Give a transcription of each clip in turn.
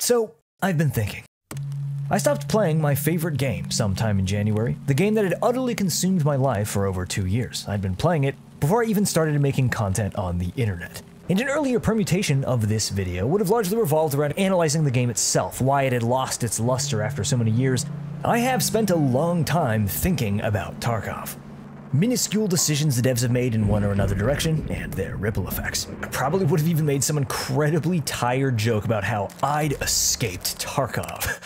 So, I've been thinking. I stopped playing my favorite game sometime in January, the game that had utterly consumed my life for over 2 years. I'd been playing it before I even started making content on the internet. And an earlier permutation of this video would have largely revolved around analyzing the game itself, why it had lost its luster after so many years. I have spent a long time thinking about Tarkov. Minuscule decisions the devs have made in one or another direction, and their ripple effects. I probably would have even made some incredibly tired joke about how I'd escaped Tarkov.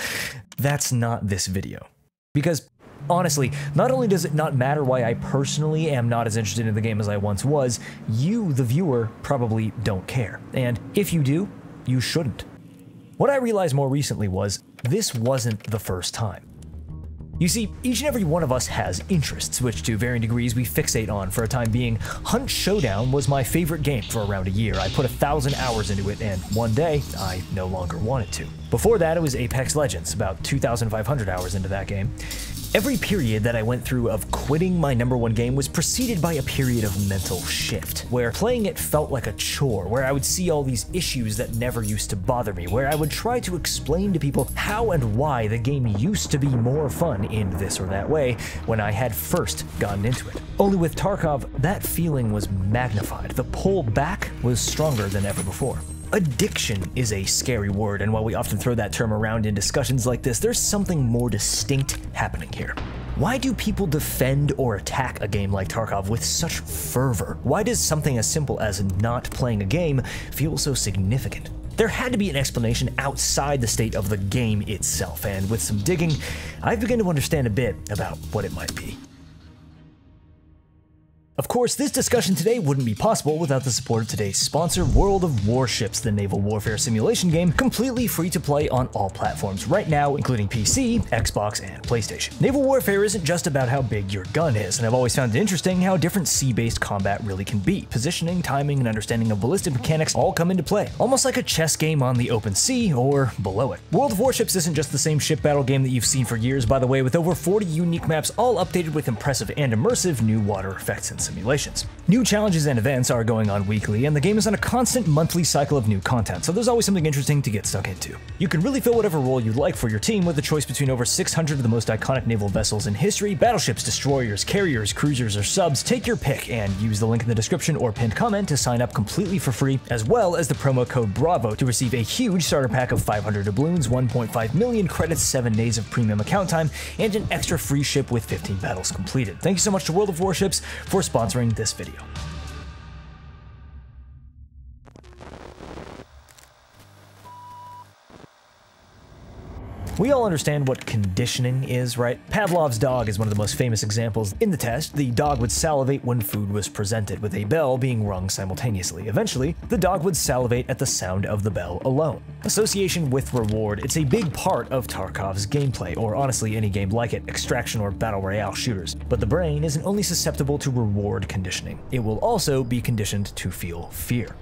That's not this video. Because, honestly, not only does it not matter why I personally am not as interested in the game as I once was, you, the viewer, probably don't care. And if you do, you shouldn't. What I realized more recently was, this wasn't the first time. You see, each and every one of us has interests, which to varying degrees we fixate on. For a time being, Hunt Showdown was my favorite game for around a year. I put 1,000 hours into it, and one day, I no longer wanted to. Before that, it was Apex Legends, about 2,500 hours into that game. Every period that I went through of quitting my #1 game was preceded by a period of mental shift, where playing it felt like a chore, where I would see all these issues that never used to bother me, where I would try to explain to people how and why the game used to be more fun in this or that way when I had first gotten into it. Only with Tarkov, that feeling was magnified. The pull back was stronger than ever before. Addiction is a scary word, and while we often throw that term around in discussions like this, there's something more distinct happening here. Why do people defend or attack a game like Tarkov with such fervor? Why does something as simple as not playing a game feel so significant? There had to be an explanation outside the state of the game itself, and with some digging, I've begun to understand a bit about what it might be. Of course, this discussion today wouldn't be possible without the support of today's sponsor, World of Warships, the naval warfare simulation game, completely free to play on all platforms right now, including PC, Xbox, and PlayStation. Naval warfare isn't just about how big your gun is, and I've always found it interesting how different sea-based combat really can be. Positioning, timing, and understanding of ballistic mechanics all come into play, almost like a chess game on the open sea or below it. World of Warships isn't just the same ship battle game that you've seen for years, by the way, with over 40 unique maps all updated with impressive and immersive new water effects and simulations. New challenges and events are going on weekly, and the game is on a constant monthly cycle of new content, so there's always something interesting to get stuck into. You can really fill whatever role you'd like for your team with a choice between over 600 of the most iconic naval vessels in history, battleships, destroyers, carriers, cruisers, or subs. Take your pick and use the link in the description or pinned comment to sign up completely for free, as well as the promo code BRAVO to receive a huge starter pack of 500 doubloons, 1.5 million credits, 7 days of premium account time, and an extra free ship with 15 battles completed. Thank you so much to World of Warships for sponsoring this video. We all understand what conditioning is, right? Pavlov's dog is one of the most famous examples. In the test, the dog would salivate when food was presented, with a bell being rung simultaneously. Eventually, the dog would salivate at the sound of the bell alone. Association with reward, it's a big part of Tarkov's gameplay, or honestly any game like it, extraction or battle royale shooters. But the brain isn't only susceptible to reward conditioning, it will also be conditioned to feel fear.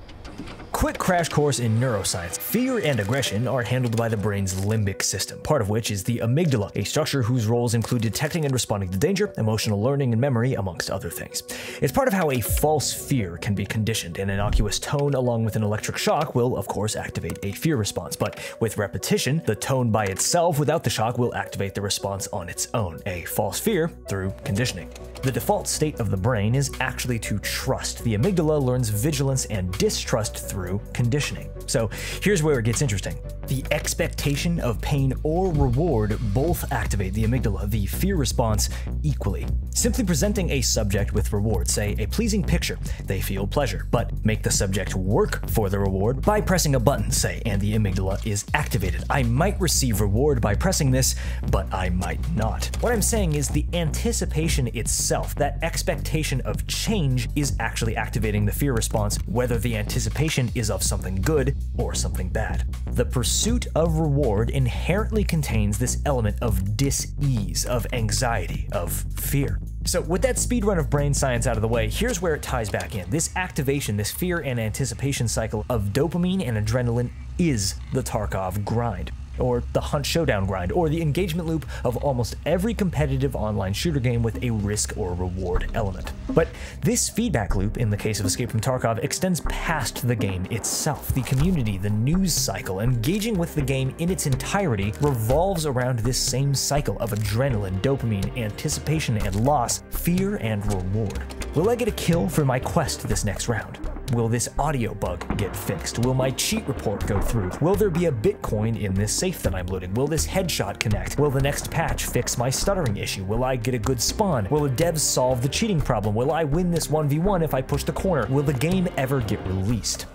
Quick crash course in neuroscience. Fear and aggression are handled by the brain's limbic system, part of which is the amygdala, a structure whose roles include detecting and responding to danger, emotional learning and memory, amongst other things. It's part of how a false fear can be conditioned. An innocuous tone along with an electric shock will, of course, activate a fear response, but with repetition, the tone by itself without the shock will activate the response on its own, a false fear through conditioning. The default state of the brain is actually to trust. The amygdala learns vigilance and distrust through conditioning. So here's where it gets interesting. The expectation of pain or reward both activate the amygdala, the fear response, equally. Simply presenting a subject with reward, say a pleasing picture, they feel pleasure, but make the subject work for the reward by pressing a button, say, and the amygdala is activated. I might receive reward by pressing this, but I might not. What I'm saying is the anticipation itself, that expectation of change, is actually activating the fear response, whether the anticipation is of something good or something bad. The pursuit of reward inherently contains this element of dis-ease, of anxiety, of fear. So with that speedrun of brain science out of the way, here's where it ties back in. This activation, this fear and anticipation cycle of dopamine and adrenaline is the Tarkov grind. or the Hunt Showdown grind, or the engagement loop of almost every competitive online shooter game with a risk or reward element. But this feedback loop, in the case of Escape from Tarkov, extends past the game itself. The community, the news cycle, engaging with the game in its entirety revolves around this same cycle of adrenaline, dopamine, anticipation and loss, fear and reward. Will I get a kill for my quest this next round? Will this audio bug get fixed? Will my cheat report go through? Will there be a Bitcoin in this safe that I'm loading? Will this headshot connect? Will the next patch fix my stuttering issue? Will I get a good spawn? Will the devs solve the cheating problem? Will I win this 1v1 if I push the corner? Will the game ever get released?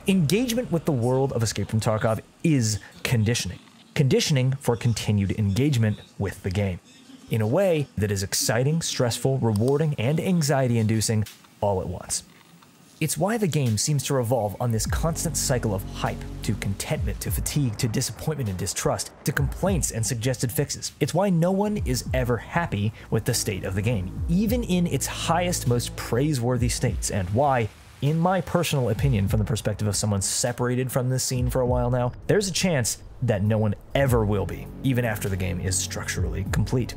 Engagement with the world of Escape from Tarkov is conditioning. Conditioning for continued engagement with the game, in a way that is exciting, stressful, rewarding, and anxiety-inducing all at once. It's why the game seems to revolve on this constant cycle of hype, to contentment, to fatigue, to disappointment and distrust, to complaints and suggested fixes. It's why no one is ever happy with the state of the game, even in its highest, most praiseworthy states, and why, in my personal opinion, from the perspective of someone separated from this scene for a while now, there's a chance that no one ever will be, even after the game is structurally complete.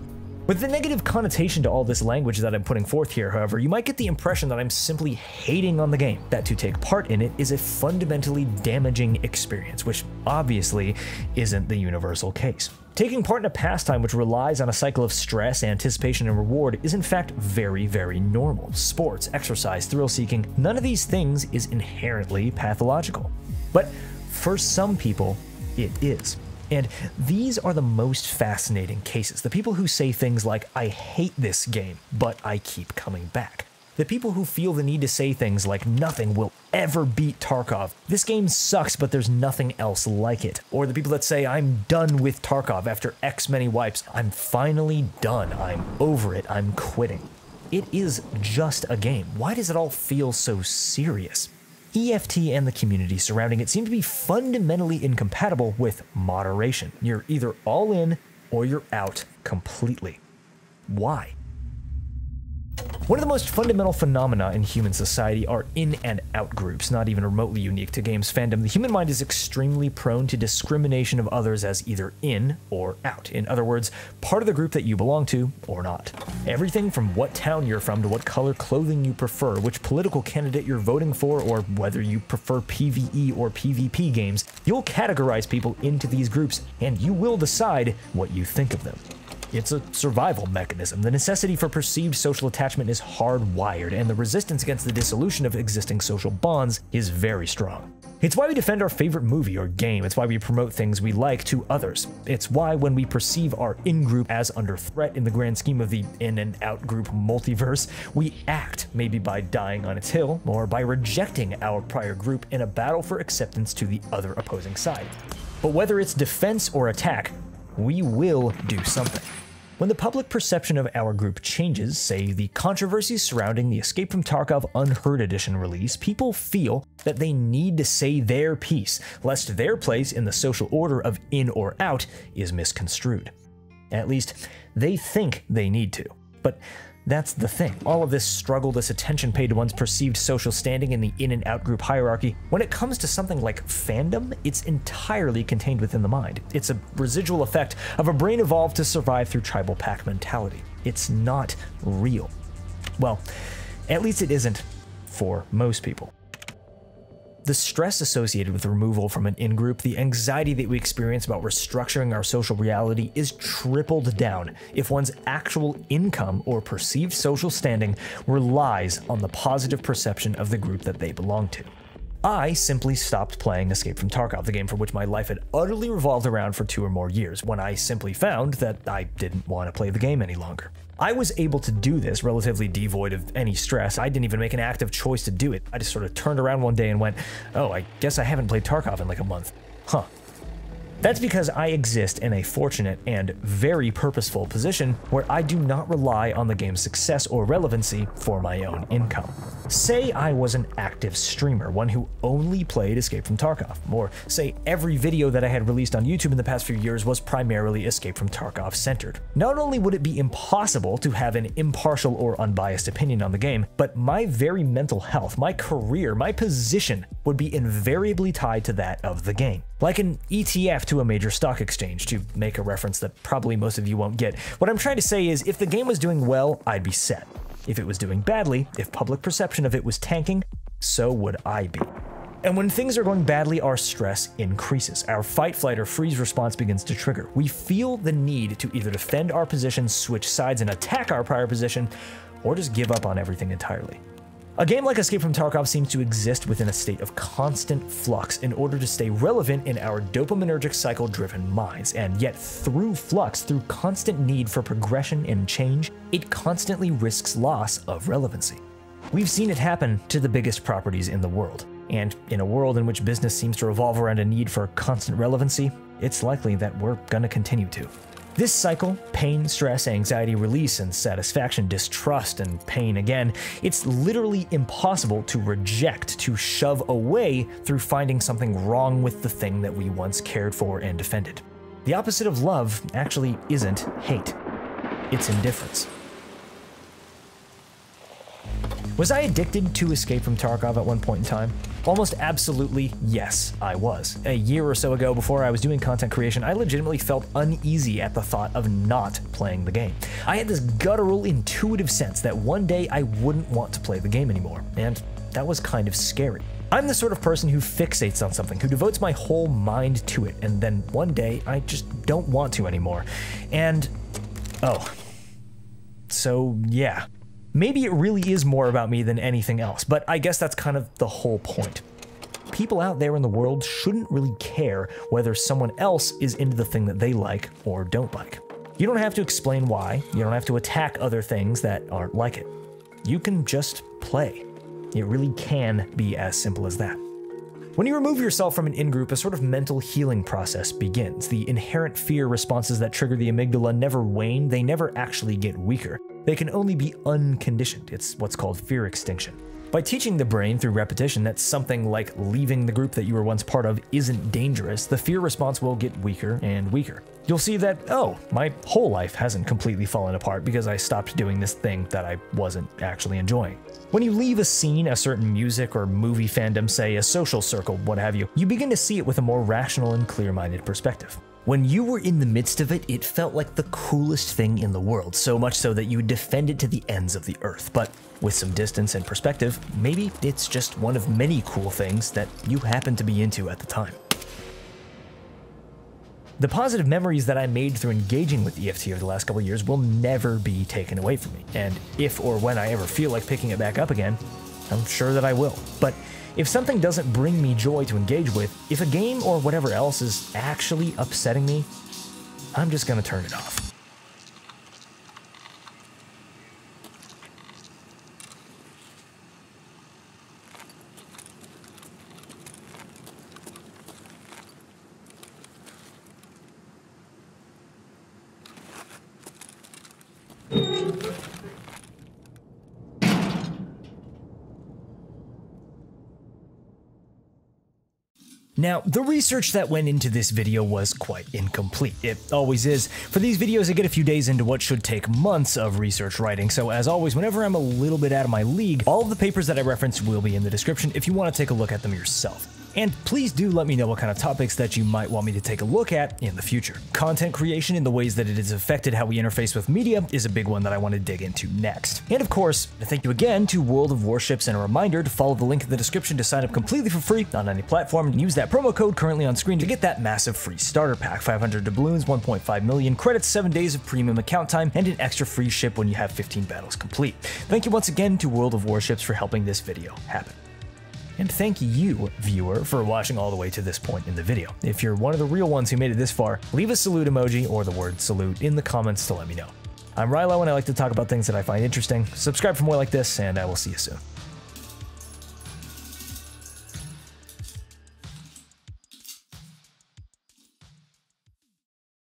With the negative connotation to all this language that I'm putting forth here, however, you might get the impression that I'm simply hating on the game, that to take part in it is a fundamentally damaging experience, which obviously isn't the universal case. Taking part in a pastime which relies on a cycle of stress, anticipation, and reward is in fact very, very normal. Sports, exercise, thrill-seeking, none of these things is inherently pathological. But for some people, it is. And these are the most fascinating cases. The people who say things like, I hate this game, but I keep coming back. The people who feel the need to say things like, nothing will ever beat Tarkov. This game sucks, but there's nothing else like it. Or the people that say, I'm done with Tarkov after X many wipes. I'm finally done. I'm over it. I'm quitting. It is just a game. Why does it all feel so serious? EFT and the community surrounding it seem to be fundamentally incompatible with moderation. You're either all in or you're out completely. Why? One of the most fundamental phenomena in human society are in and out groups, not even remotely unique to games fandom. The human mind is extremely prone to discrimination of others as either in or out. In other words, part of the group that you belong to or not. Everything from what town you're from to what color clothing you prefer, which political candidate you're voting for, or whether you prefer PvE or PvP games, you'll categorize people into these groups and you will decide what you think of them. It's a survival mechanism. The necessity for perceived social attachment is hardwired, and the resistance against the dissolution of existing social bonds is very strong. It's why we defend our favorite movie or game. It's why we promote things we like to others. It's why when we perceive our in-group as under threat in the grand scheme of the in and out group multiverse, we act, maybe by dying on its hill, or by rejecting our prior group in a battle for acceptance to the other opposing side. But whether it's defense or attack, we will do something. When the public perception of our group changes, say the controversies surrounding the Escape from Tarkov Unheard Edition release, people feel that they need to say their piece, lest their place in the social order of in or out is misconstrued. At least, they think they need to. But that's the thing. All of this struggle, this attention paid to one's perceived social standing in the in and out group hierarchy, when it comes to something like fandom, it's entirely contained within the mind. It's a residual effect of a brain evolved to survive through tribal pack mentality. It's not real. Well, at least it isn't for most people. The stress associated with removal from an in-group, the anxiety that we experience about restructuring our social reality is tripled down if one's actual income or perceived social standing relies on the positive perception of the group that they belong to. I simply stopped playing Escape from Tarkov, the game for which my life had utterly revolved around for 2 or more years, when I simply found that I didn't want to play the game any longer. I was able to do this relatively devoid of any stress. I didn't even make an active choice to do it. I just sort of turned around one day and went, oh, I guess I haven't played Tarkov in like a month. Huh. That's because I exist in a fortunate and very purposeful position where I do not rely on the game's success or relevancy for my own income. Say I was an active streamer, one who only played Escape from Tarkov, or say every video that I had released on YouTube in the past few years was primarily Escape from Tarkov centered. Not only would it be impossible to have an impartial or unbiased opinion on the game, but my very mental health, my career, my position would be invariably tied to that of the game. Like an ETF to a major stock exchange, to make a reference that probably most of you won't get. What I'm trying to say is, if the game was doing well, I'd be set. If it was doing badly, if public perception of it was tanking, so would I be. And when things are going badly, our stress increases. Our fight, flight, or freeze response begins to trigger. We feel the need to either defend our position, switch sides, and attack our prior position, or just give up on everything entirely. A game like Escape from Tarkov seems to exist within a state of constant flux in order to stay relevant in our dopaminergic cycle-driven minds, and yet through flux, through constant need for progression and change, it constantly risks loss of relevancy. We've seen it happen to the biggest properties in the world. And in a world in which business seems to revolve around a need for constant relevancy, it's likely that we're gonna continue to. This cycle, pain, stress, anxiety, release, and satisfaction, distrust, and pain again, it's literally impossible to reject, to shove away through finding something wrong with the thing that we once cared for and defended. The opposite of love actually isn't hate, it's indifference. Was I addicted to Escape from Tarkov at one point in time? Almost absolutely yes, I was. A year or so ago, before I was doing content creation, I legitimately felt uneasy at the thought of not playing the game. I had this guttural, intuitive sense that one day I wouldn't want to play the game anymore, and that was kind of scary. I'm the sort of person who fixates on something, who devotes my whole mind to it, and then one day I just don't want to anymore. And, so yeah. Maybe it really is more about me than anything else, but I guess that's kind of the whole point. People out there in the world shouldn't really care whether someone else is into the thing that they like or don't like. You don't have to explain why, you don't have to attack other things that aren't like it. You can just play. It really can be as simple as that. When you remove yourself from an in-group, a sort of mental healing process begins. The inherent fear responses that trigger the amygdala never wane, they never actually get weaker. They can only be unconditioned. It's what's called fear extinction. By teaching the brain through repetition that something like leaving the group that you were once part of isn't dangerous, the fear response will get weaker and weaker. You'll see that, oh, my whole life hasn't completely fallen apart because I stopped doing this thing that I wasn't actually enjoying. When you leave a scene, a certain music or movie fandom, say a social circle, what have you, you begin to see it with a more rational and clear-minded perspective. When you were in the midst of it, it felt like the coolest thing in the world, so much so that you would defend it to the ends of the earth. But with some distance and perspective, maybe it's just one of many cool things that you happen to be into at the time. The positive memories that I made through engaging with EFT over the last couple of years will never be taken away from me, and if or when I ever feel like picking it back up again, I'm sure that I will. But if something doesn't bring me joy to engage with, if a game or whatever else is actually upsetting me, I'm just gonna turn it off. Now, the research that went into this video was quite incomplete. It always is. For these videos, I get a few days into what should take months of research writing, so as always, whenever I'm a little bit out of my league, all of the papers that I reference will be in the description if you want to take a look at them yourself. And please do let me know what kind of topics that you might want me to take a look at in the future. Content creation and the ways that it has affected how we interface with media is a big one that I want to dig into next. And of course, thank you again to World of Warships, and a reminder to follow the link in the description to sign up completely for free on any platform and use that promo code currently on screen to get that massive free starter pack, 500 doubloons, 1.5 million credits, 7 days of premium account time, and an extra free ship when you have 15 battles complete. Thank you once again to World of Warships for helping this video happen. And thank you, viewer, for watching all the way to this point in the video. If you're one of the real ones who made it this far, leave a salute emoji or the word salute in the comments to let me know. I'm Rilo, and I like to talk about things that I find interesting. Subscribe for more like this, and I will see you soon.